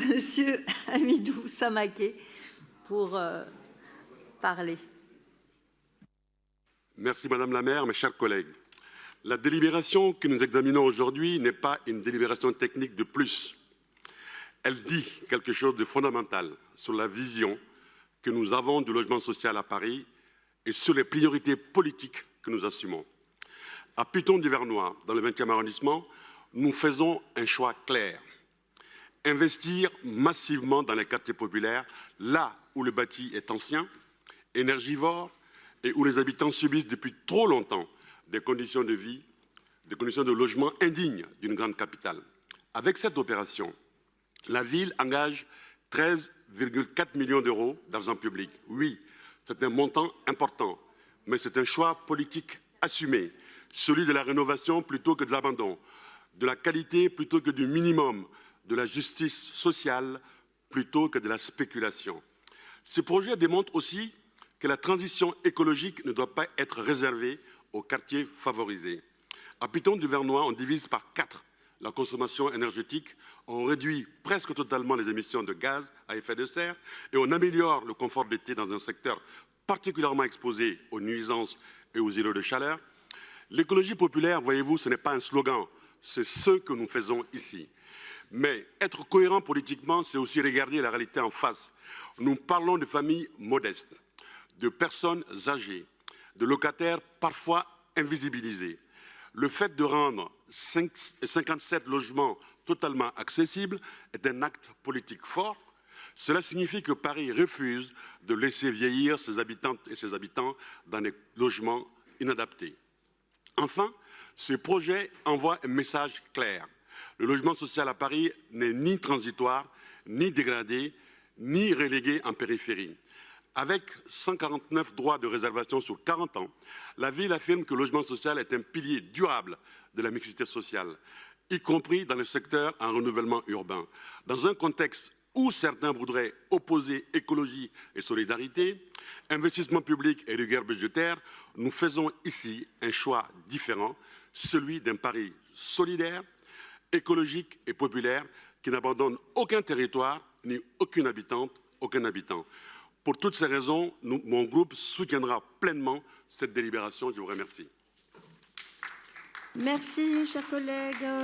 Monsieur Hamidou Samaké pour parler. Merci Madame la maire, mes chers collègues. La délibération que nous examinons aujourd'hui n'est pas une délibération technique de plus. Elle dit quelque chose de fondamental sur la vision que nous avons du logement social à Paris et sur les priorités politiques que nous assumons. À Piton-du-Vernois, dans le 20e arrondissement, nous faisons un choix clair. Investir massivement dans les quartiers populaires, là où le bâti est ancien, énergivore et où les habitants subissent depuis trop longtemps des conditions de vie, des conditions de logement indignes d'une grande capitale. Avec cette opération, la ville engage 13,4 millions d'euros d'argent public. Oui, c'est un montant important, mais c'est un choix politique assumé, celui de la rénovation plutôt que de l'abandon, de la qualité plutôt que du minimum, de la justice sociale plutôt que de la spéculation. Ce projet démontre aussi que la transition écologique ne doit pas être réservée aux quartiers favorisés. À Piton-du-Vernois, on divise par 4 la consommation énergétique, on réduit presque totalement les émissions de gaz à effet de serre et on améliore le confort d'été dans un secteur particulièrement exposé aux nuisances et aux îlots de chaleur. L'écologie populaire, voyez-vous, ce n'est pas un slogan, c'est ce que nous faisons ici. Mais être cohérent politiquement, c'est aussi regarder la réalité en face. Nous parlons de familles modestes, de personnes âgées, de locataires parfois invisibilisés. Le fait de rendre 57 logements totalement accessibles est un acte politique fort. Cela signifie que Paris refuse de laisser vieillir ses habitantes et ses habitants dans des logements inadaptés. Enfin, ce projet envoie un message clair. Le logement social à Paris n'est ni transitoire, ni dégradé, ni relégué en périphérie. Avec 149 droits de réservation sur 40 ans, la ville affirme que le logement social est un pilier durable de la mixité sociale, y compris dans le secteur en renouvellement urbain. Dans un contexte où certains voudraient opposer écologie et solidarité, investissement public et rigueur budgétaire, nous faisons ici un choix différent, celui d'un Paris solidaire, écologique et populaire qui n'abandonne aucun territoire ni aucune habitante, aucun habitant. Pour toutes ces raisons, mon groupe soutiendra pleinement cette délibération. Je vous remercie. Merci, chers collègues.